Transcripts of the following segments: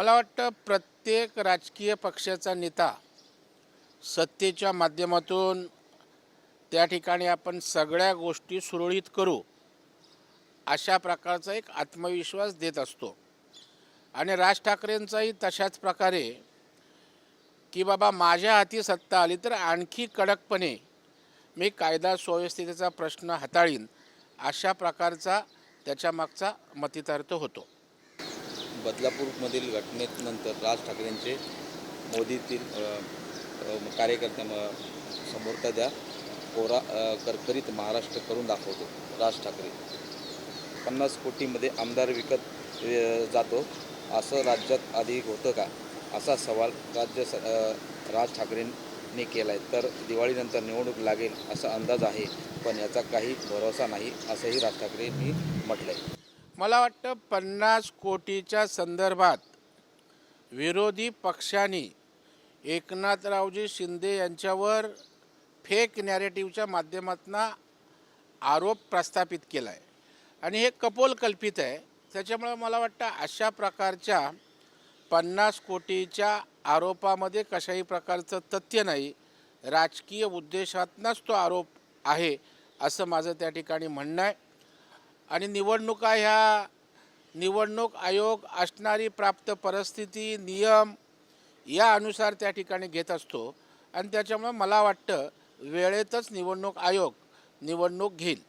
मला वाटतं प्रत्येक राजकीय पक्षाचा नेता सत्तेच्या माध्यमातून त्या ठिकाणी आपण सगळ्या गोष्टी सुरळीत करू अशा प्रकारचा एक आत्मविश्वास देत असतो. आणि राज ठाकरेंचाही तशाच प्रकारे की बाबा माझ्या हाती सत्ता आली तर आणखी कडकपणे मी कायदा सुव्यवस्थेचा प्रश्न हाताळीन अशा प्रकारचा त्याच्या मागचा मतितार्थ होतो. बदलापूरमधील घटनेनंतर राज ठाकरेंचे मोदीतील कार्यकर्त्यांना समोर त्या करकरीत महाराष्ट्र करून दाखवतो. राज ठाकरे 50 कोटीमध्ये आमदार विकत जातो असं राज्यात आधी होतं का, असा सवाल राज ठाकरेंनी केला आहे. तर दिवाळीनंतर निवडणूक लागेल असा अंदाज आहे, पण याचा काही भरोसा नाही असंही राज ठाकरेंनी म्हटलं आहे. मला वाटतं 50 कोटीच्या संदर्भात विरोधी पक्षांनी एकनाथरावजी शिंदे यांच्यावर फेक नॅरेटिव्हच्या माध्यमातून आरोप प्रस्थापित केला आहे आणि हे कपोलकल्पित आहे. त्याच्यामुळे मला वाटतं अशा प्रकारच्या 50 कोटीच्या आरोपामध्ये कशाही प्रकारचं तथ्य नाही, राजकीय उद्देशातूनच तो आरोप आहे असं माझं त्या ठिकाणी म्हणणं आहे. आणि निवडणुका ह्या निवडणूक आयोग असणारी प्राप्त परिस्थिती नियम या अनुसार त्या ठिकाणी घेत असतो आणि त्याच्यामुळे मला वाटतं वेळेतच निवडणूक आयोग निवडणूक घेईल.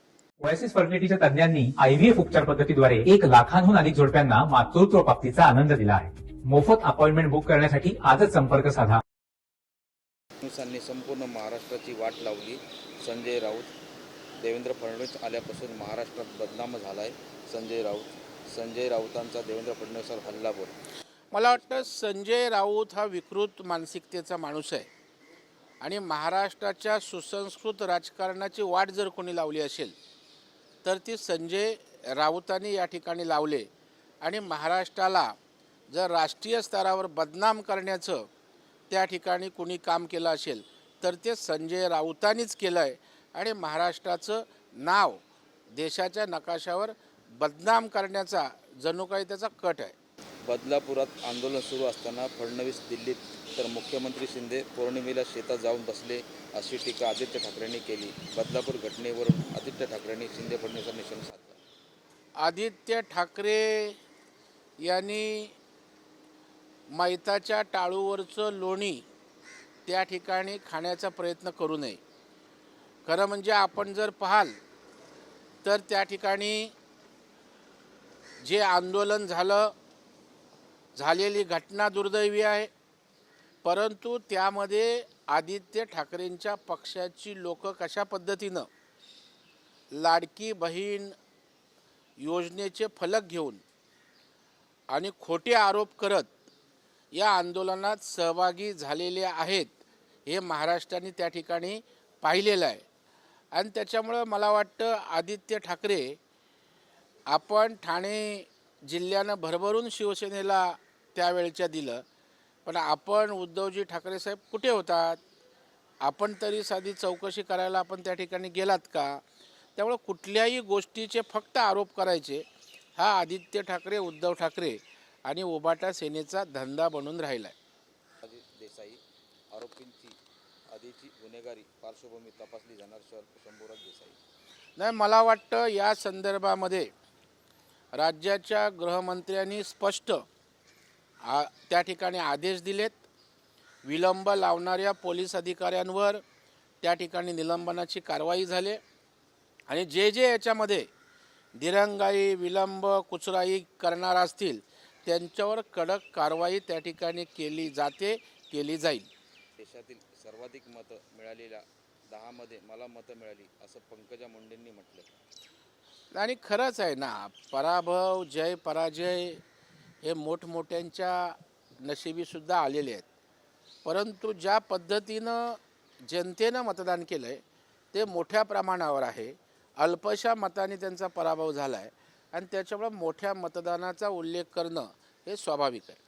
ओएसिस फर्टिलिटीच्या तज्ञांनी आयव्हीएफ उपचार पद्धतीद्वारे 1 लाखांहून अधिक जोडप्यांना मातृत्व प्राप्तीचा आनंद दिला आहे. मोफत अपॉइंटमेंट बुक करण्यासाठी आजच संपर्क साधा. फडणवीसांनी संपूर्ण महाराष्ट्राची वाट लावली. संजय राऊत देवेंद्र फडणवीस आल्यापासून महाराष्ट्रात बदनाम झाला आहे. संजय राऊतांचा देवेंद्र फडणवीसांवर हल्लाबोल. मला वाटतं संजय राऊत हा विकृत मानसिकतेचा माणूस आहे आणि महाराष्ट्राच्या सुसंस्कृत राजकारणाची वाट जर कोणी लावली असेल तर ती संजय राऊतांनी या ठिकाणी लावले. आणि महाराष्ट्राला जर राष्ट्रीय स्तरावर बदनाम करण्याचं त्या ठिकाणी कोणी काम केलं असेल तर ते संजय राऊतांनीच केलं आहे आणि महाराष्ट्राचं नाव देशाच्या नकाशावर बदनाम करण्याचा जणू काही त्याचा कट आहे. बदलापुरात आंदोलन सुरू असताना फडणवीस दिल्लीत तर मुख्यमंत्री शिंदे पौर्णिमेला शेतात जाऊन बसले अशी टीका आदित्य ठाकरेंनी केली. बदलापूर घटनेवरून आदित्य ठाकरेंनी शिंदे फडणवीसांवर निशाणा साधला. आदित्य ठाकरे यांनी मैताच्या टाळूवरचं लोणी त्या ठिकाणी खाण्याचा प्रयत्न करू नये. खरं म्हणजे आपण जर पाहाल तर त्या ठिकाणी जे आंदोलन झालेली घटना दुर्दैवी आहे, परंतु त्यामध्ये आदित्य ठाकरेंच्या पक्षाची लोक कशा पद्धतीनं लाडकी बहीण योजनेचे फलक घेऊन आणि खोटे आरोप करत या आंदोलनात सहभागी झालेले आहेत हे महाराष्ट्राने त्या ठिकाणी पाहिलेलं आहे. आणि त्याच्यामुळं मला वाटतं आदित्य ठाकरे आपण ठाणे जिल्ह्यानं भरभरून शिवसेनेला त्यावेळच्या दिलं, पण आपण उद्धवजी ठाकरे साहेब कुठे होतात? आपण तरी साधी चौकशी करायला आपण त्या ठिकाणी गेलात का? त्यामुळं कुठल्याही गोष्टीचे फक्त आरोप करायचे हा आदित्य ठाकरे उद्धव ठाकरे आणि उभाटा सेनेचा धंदा बनून राहिला आहे. अजित देसाई आरोपींची आधीची गुन्हेगारी पार्श्वभूमी तपासली जाणार. शंभूराज देसाई. नाही, मला वाटतं या संदर्भामध्ये राज्याच्या गृहमंत्र्यांनी स्पष्ट त्या ठिकाणी आदेश दिलेत. विलंब लावणाऱ्या पोलीस अधिकाऱ्यांवर त्या ठिकाणी निलंबनाची कारवाई झाली आणि जे याच्यामध्ये दिरंगाई विलंब कुचराई करणार असतील त्यांच्यावर कडक कारवाई त्या ठिकाणी केली जाईल. देशातील सर्वाधिक मतं मिळालेल्या 10 मध्ये मला मतं मिळाली असं पंकजा मुंडेंनी म्हटलं. आणि खरंच आहे ना, पराभव जय पराजय हे मोठमोठ्यांच्या नशिबीसुद्धा आलेले आहेत, परंतु ज्या पद्धतीनं जनतेनं मतदान केलं आहे ते मोठ्या प्रमाणावर आहे. अल्पशा मताने त्यांचा पराभव झाला आहे आणि त्याच्यामुळे मोठ्या मतदानाचा उल्लेख करणं हे स्वाभाविक आहे.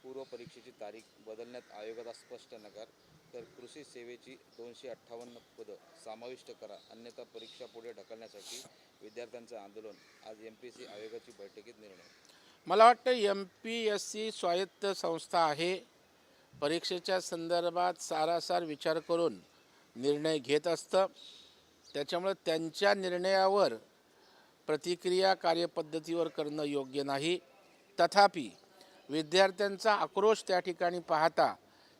पूर्व परीक्षेची तारीख बदलण्यात आयोगाचा स्पष्ट नकार. तर कृषी सेवेची 258 पदं समाविष्ट करा, अन्यथा परीक्षा पुढे ढकलण्यासाठी विद्यार्थ्यांचं आंदोलन. आज MPSC आयोगाची बैठकीत निर्णय. मला वाटतं MPSC स्वायत्त संस्था आहे. परीक्षेच्या संदर्भात सारासार विचार करून निर्णय घेत असतं. त्याच्यामुळे त्यांच्या निर्णयावर प्रतिक्रिया कार्यपद्धतीवर करणं योग्य नाही. तथापि विद्यार्थ्यांचा आक्रोश त्या ठिकाणी पाहता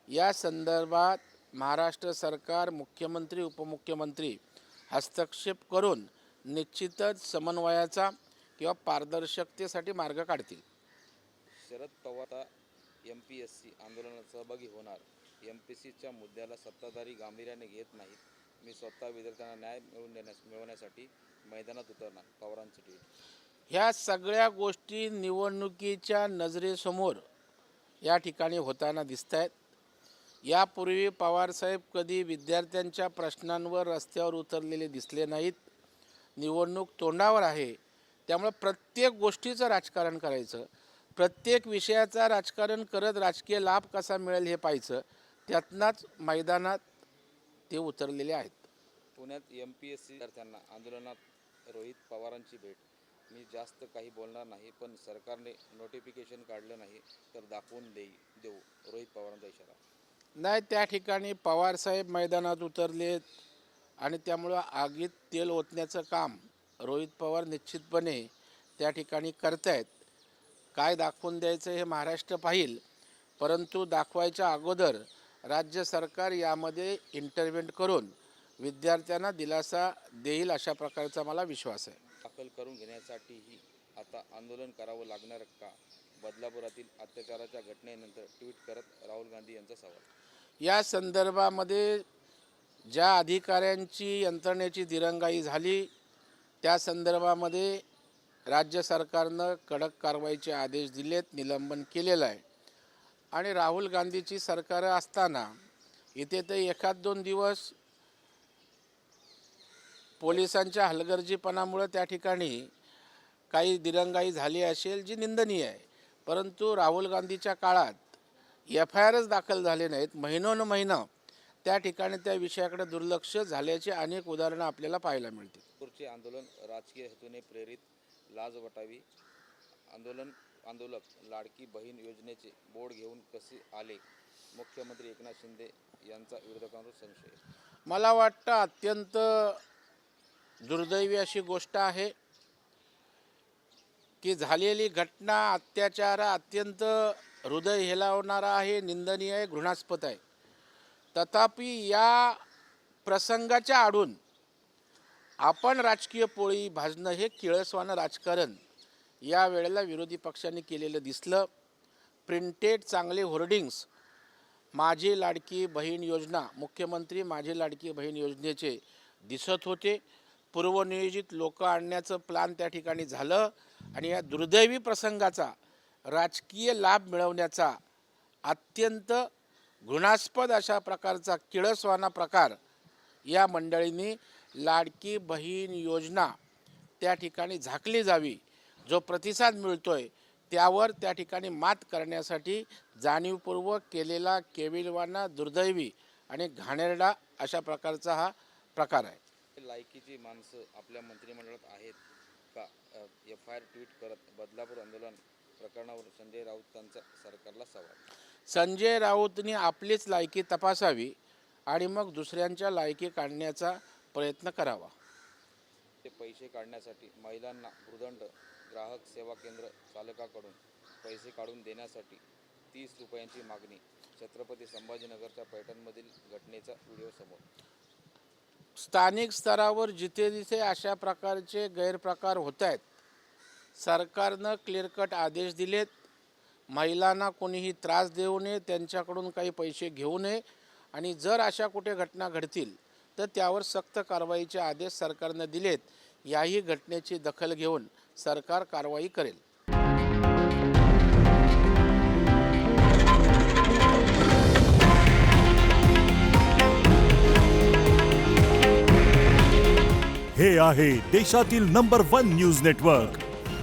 या संदर्भात महाराष्ट्र सरकार, मुख्यमंत्री, उपमुख्यमंत्री हस्तक्षेप करून निश्चितच समन्वयाचा किंवा पारदर्शकतेसाठी मार्ग काढतील. शरद पवार MPSC आंदोलनात सहभागी होणार. MPSCच्या मुद्द्याला सत्ताधारी गांभीर्याने घेत नाहीत. मी स्वतः विद्यार्थ्यांना न्याय मिळवण्यासाठी मैदानात उतरणार. पवारांचे ट्विट. ह्या सगळ्या गोष्टी निवडणुकीच्या नजरेसमोर या ठिकाणी होताना दिसत आहेत. यापूर्वी पवारसाहेब कधी विद्यार्थ्यांच्या प्रश्नांवर रस्त्यावर उतरलेले दिसले नाहीत. निवडणूक तोंडावर आहे, त्यामुळे प्रत्येक गोष्टीचं राजकारण करायचं, प्रत्येक विषयाचा राजकारण करत राजकीय लाभ कसा मिळेल हे पाहायचं. त्यातनंच मैदानात ते उतरलेले आहेत. पुण्यात MPSC विद्यार्थ्यांना आंदोलनात रोहित पवारांची भेट. मी जास्त काही बोलणार नाही, पण सरकारने नोटिफिकेशन काढलं नाही तर दाखवून देऊ. रोहित पवारांचा इशारा. नाही, त्या ठिकाणी पवारसाहेब मैदानात उतरलेत आणि त्यामुळं आगीत तेल ओतण्याचं काम रोहित पवार निश्चितपणे त्या ठिकाणी करतायत. काय दाखवून द्यायचं हे महाराष्ट्र पाहिल, परंतु दाखवायच्या अगोदर राज्य सरकार यामध्ये इंटरव्हेंट करून विद्यार्थ्यांना दिलासा देईल अशा प्रकारचा मला विश्वास आहे. दाखल करून घेण्यासाठीही आता आंदोलन करावं लागणार का? बदलापुरातील अत्याचाराच्या घटनेनंतर ट्विट करत राहुल गांधी यांचा सवाल. या संदर्भामध्ये ज्या अधिकाऱ्यांची यंत्रणेची दिरंगाई झाली त्या संदर्भामध्ये राज्य सरकारनं कडक कारवाईचे आदेश दिलेत, निलंबन केलेलं आहे. आणि राहुल गांधीची सरकार असताना इथे तर 1-2 दिवस पोलिसांच्या हलगर्जीपणामुळे त्या ठिकाणी काही दिरंगाई झाली असेल जी निंदनीय आहे. परंतु राहुल गांधीच्या काळात FIRच दाखल झाले नाहीत. महिनोन त्या ठिकाणी त्या विषयाकडे दुर्लक्ष झाल्याची अनेक उदाहरणं आपल्याला पाहायला मिळतील. नागपूरचे आंदोलन राजकीय हेतूने प्रेरित. लाज वाटावी. आंदोलक लाडकी बहीण योजनेचे बोर्ड घेऊन कसे आले? मुख्यमंत्री एकनाथ शिंदे यांचा विरोधकांवर संशय. मला वाटतं अत्यंत दुर्दैवी अशी गोष्ट आहे की झालेली घटना, अत्याचार अत्यंत हृदय हेलावणारा आहे, निंदनीय आहे, घृणास्पद आहे. तथापि या प्रसंगाच्या आडून आपण राजकीय पोळी भाजणं हे किळसवानं राजकारण या वेळेला विरोधी पक्षांनी केलेलं दिसलं. प्रिंटेड चांगले होर्डिंग्स माझी लाडकी बहीण योजना, मुख्यमंत्री माझी लाडकी बहीण योजनेचे दिसत होते. पूर्वनियोजित लोक आणण्याचं प्लान त्या ठिकाणी झालं आणि या दुर्दैवी प्रसंगाचा राजकीय लाभ मिळवण्याचा अत्यंत घृणास्पद अशा प्रकारचा किळसवाना प्रकार या मंडळींनी लाडकी बहीण योजना त्या ठिकाणी झाकली जावी, जो प्रतिसाद मिळतोय त्यावर त्या ठिकाणी मात करण्यासाठी जाणीवपूर्वक केलेला केविलवाना, दुर्दैवी आणि घाणेरडा अशा प्रकारचा हा प्रकार आहे. लायकीची माणसं आपल्या मंत्रिमंडळात आहेत का? FIR ट्विट करत बदलापूर आंदोलन प्रकरणावर संजय राऊतांचा सरकारला सवाल. संजय राऊतनी आपलीच लायकी तपासावी आणि मग दुसऱ्यांच्या लायकी काढण्याचा प्रयत्न करावा. ते पैसे काढण्यासाठी महिलांना भूदंड. ग्राहक सेवा केंद्र चालकाकडून पैसे काढून देण्यासाठी 30 रुपयांची मागणी. छत्रपती संभाजीनगरच्या पैठणमधील घटनेचा व्हिडिओ समोर. स्थानिक स्तरावर जिथे जिथे अशा प्रकारचे गैरप्रकार होत आहेत, सरकारनं क्लिअर कट आदेश दिलेत. महिलांना कोणीही त्रास देऊ नये, त्यांच्याकडून काही पैसे घेऊ नये आणि जर अशा कुठे घटना घडतील तर त्यावर सक्त कारवाईचे आदेश सरकारनं दिलेत. याही घटनेची दखल घेऊन सरकार कारवाई करेल. हे आहे देशातील नंबर 1 न्यूज नेटवर्क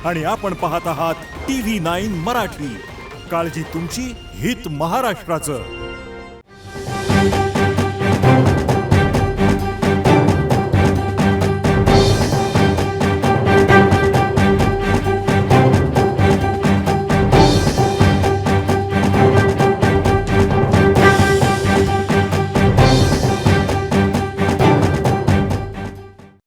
आणि आपण पाहत आहात TV9 मराठी. काळजी तुमची, हित महाराष्ट्राचं.